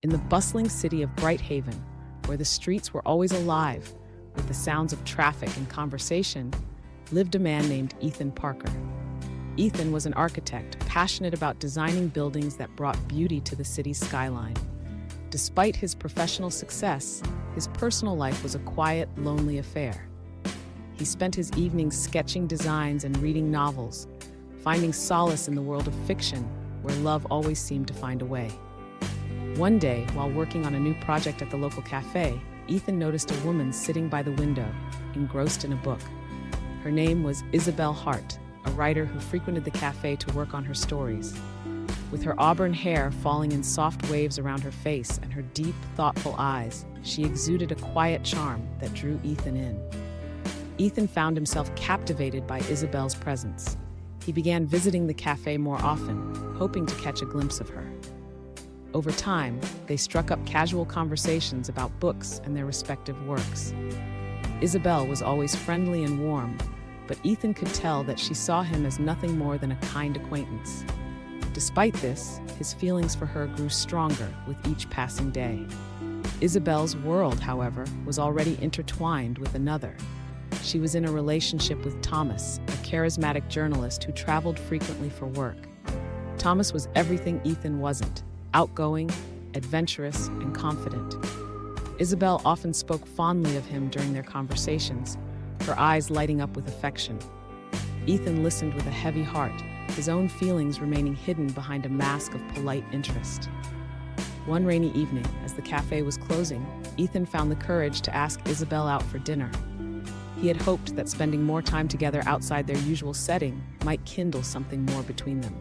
In the bustling city of Brighthaven, where the streets were always alive with the sounds of traffic and conversation, lived a man named Ethan Parker. Ethan was an architect, passionate about designing buildings that brought beauty to the city's skyline. Despite his professional success, his personal life was a quiet, lonely affair. He spent his evenings sketching designs and reading novels, finding solace in the world of fiction, where love always seemed to find a way. One day, while working on a new project at the local café, Ethan noticed a woman sitting by the window, engrossed in a book. Her name was Isabelle Hart, a writer who frequented the café to work on her stories. With her auburn hair falling in soft waves around her face and her deep, thoughtful eyes, she exuded a quiet charm that drew Ethan in. Ethan found himself captivated by Isabelle's presence. He began visiting the café more often, hoping to catch a glimpse of her. Over time, they struck up casual conversations about books and their respective works. Isabelle was always friendly and warm, but Ethan could tell that she saw him as nothing more than a kind acquaintance. Despite this, his feelings for her grew stronger with each passing day. Isabelle's world, however, was already intertwined with another. She was in a relationship with Thomas, a charismatic journalist who traveled frequently for work. Thomas was everything Ethan wasn't: outgoing, adventurous, and confident. Isabelle often spoke fondly of him during their conversations, her eyes lighting up with affection. Ethan listened with a heavy heart, his own feelings remaining hidden behind a mask of polite interest. One rainy evening, as the cafe was closing, Ethan found the courage to ask Isabelle out for dinner. He had hoped that spending more time together outside their usual setting might kindle something more between them.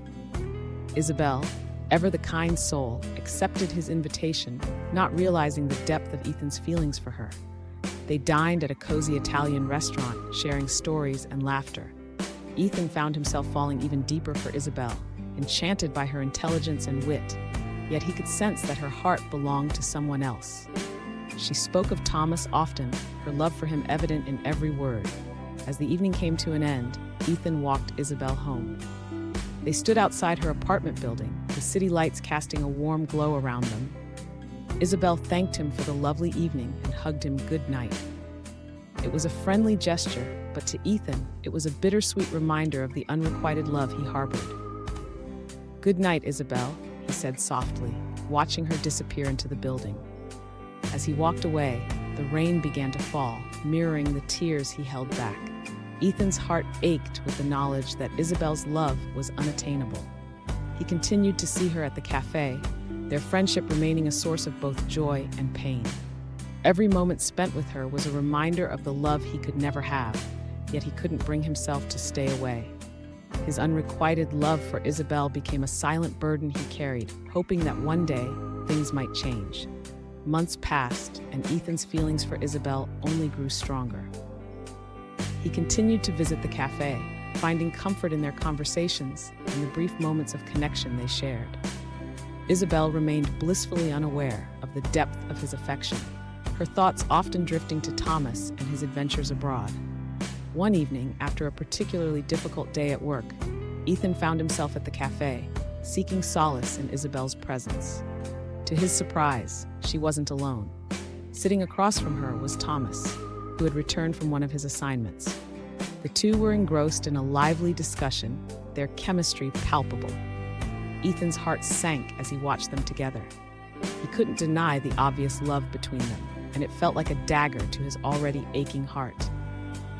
Isabelle, ever the kind soul, accepted his invitation, not realizing the depth of Ethan's feelings for her. They dined at a cozy Italian restaurant, sharing stories and laughter. Ethan found himself falling even deeper for Isabelle, enchanted by her intelligence and wit, yet he could sense that her heart belonged to someone else. She spoke of Thomas often, her love for him evident in every word. As the evening came to an end, Ethan walked Isabelle home. They stood outside her apartment building, the city lights casting a warm glow around them. Isabelle thanked him for the lovely evening and hugged him good night. It was a friendly gesture, but to Ethan, it was a bittersweet reminder of the unrequited love he harbored. "Good night, Isabelle," he said softly, watching her disappear into the building. As he walked away, the rain began to fall, mirroring the tears he held back. Ethan's heart ached with the knowledge that Isabelle's love was unattainable. He continued to see her at the cafe, their friendship remaining a source of both joy and pain. Every moment spent with her was a reminder of the love he could never have, yet he couldn't bring himself to stay away. His unrequited love for Isabelle became a silent burden he carried, hoping that one day things might change. Months passed, and Ethan's feelings for Isabelle only grew stronger. He continued to visit the cafe, finding comfort in their conversations and the brief moments of connection they shared. Isabelle remained blissfully unaware of the depth of his affection, her thoughts often drifting to Thomas and his adventures abroad. One evening, after a particularly difficult day at work, Ethan found himself at the cafe, seeking solace in Isabelle's presence. To his surprise, she wasn't alone. Sitting across from her was Thomas, who had returned from one of his assignments. The two were engrossed in a lively discussion, their chemistry palpable. Ethan's heart sank as he watched them together. He couldn't deny the obvious love between them, and it felt like a dagger to his already aching heart.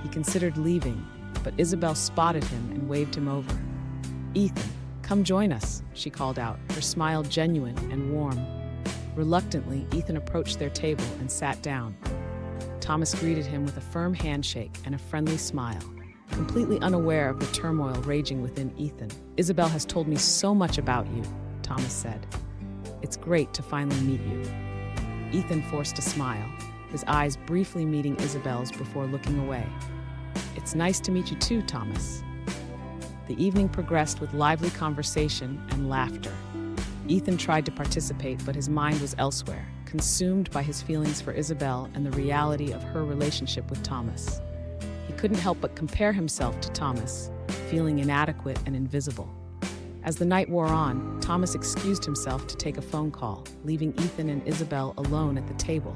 He considered leaving, but Isabelle spotted him and waved him over. "Ethan, come join us," she called out, her smile genuine and warm. Reluctantly, Ethan approached their table and sat down. Thomas greeted him with a firm handshake and a friendly smile, completely unaware of the turmoil raging within Ethan. "Isabelle has told me so much about you," Thomas said. "It's great to finally meet you." Ethan forced a smile, his eyes briefly meeting Isabelle's before looking away. "It's nice to meet you too, Thomas." The evening progressed with lively conversation and laughter. Ethan tried to participate, but his mind was elsewhere, consumed by his feelings for Isabelle and the reality of her relationship with Thomas. He couldn't help but compare himself to Thomas, feeling inadequate and invisible. As the night wore on, Thomas excused himself to take a phone call, leaving Ethan and Isabelle alone at the table.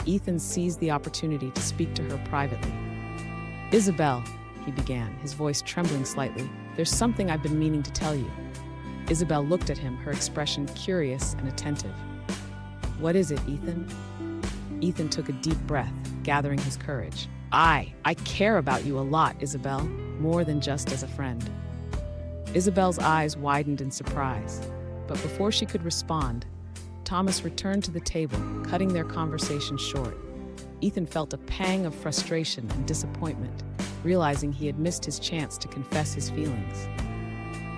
Ethan seized the opportunity to speak to her privately. "Isabelle," he began, his voice trembling slightly, "there's something I've been meaning to tell you." Isabelle looked at him, her expression curious and attentive. "What is it, Ethan?" Ethan took a deep breath, gathering his courage. I care about you a lot, Isabelle, more than just as a friend." Isabelle's eyes widened in surprise, but before she could respond, Thomas returned to the table, cutting their conversation short. Ethan felt a pang of frustration and disappointment, realizing he had missed his chance to confess his feelings.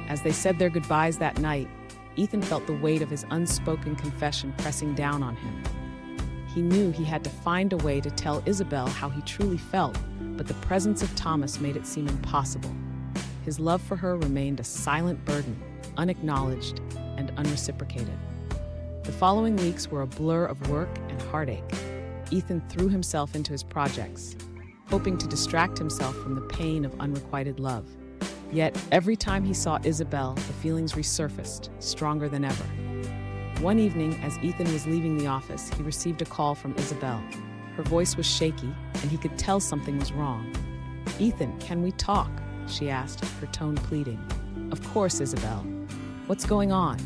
As they said their goodbyes that night, Ethan felt the weight of his unspoken confession pressing down on him. He knew he had to find a way to tell Isabelle how he truly felt, but the presence of Thomas made it seem impossible. His love for her remained a silent burden, unacknowledged and unreciprocated. The following weeks were a blur of work and heartache. Ethan threw himself into his projects, hoping to distract himself from the pain of unrequited love. Yet, every time he saw Isabelle, the feelings resurfaced, stronger than ever. One evening, as Ethan was leaving the office, he received a call from Isabelle. Her voice was shaky, and he could tell something was wrong. "Ethan, can we talk?" she asked, her tone pleading. "Of course, Isabelle. What's going on?"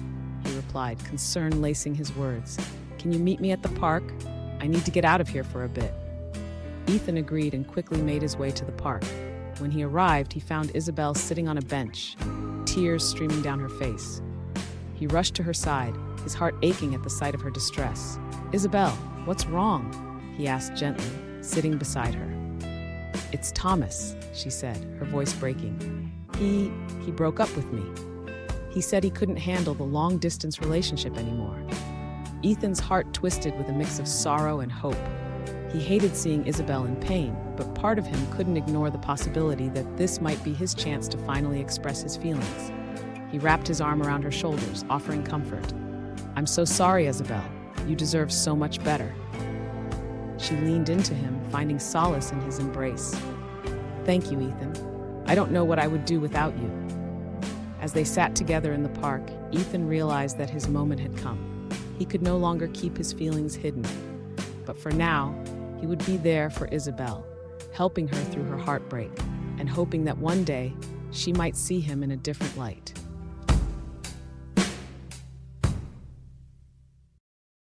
he replied, concern lacing his words. "Can you meet me at the park? I need to get out of here for a bit." Ethan agreed and quickly made his way to the park. When he arrived, he found Isabelle sitting on a bench, tears streaming down her face. He rushed to her side, his heart aching at the sight of her distress. "Isabelle, what's wrong?" he asked gently, sitting beside her. "It's Thomas," she said, her voice breaking. He broke up with me. He said he couldn't handle the long-distance relationship anymore." Ethan's heart twisted with a mix of sorrow and hope. He hated seeing Isabelle in pain, but part of him couldn't ignore the possibility that this might be his chance to finally express his feelings. He wrapped his arm around her shoulders, offering comfort. "I'm so sorry, Isabelle. You deserve so much better." She leaned into him, finding solace in his embrace. "Thank you, Ethan. I don't know what I would do without you." As they sat together in the park, Ethan realized that his moment had come. He could no longer keep his feelings hidden. But for now, he would be there for Isabelle, helping her through her heartbreak, and hoping that one day she might see him in a different light.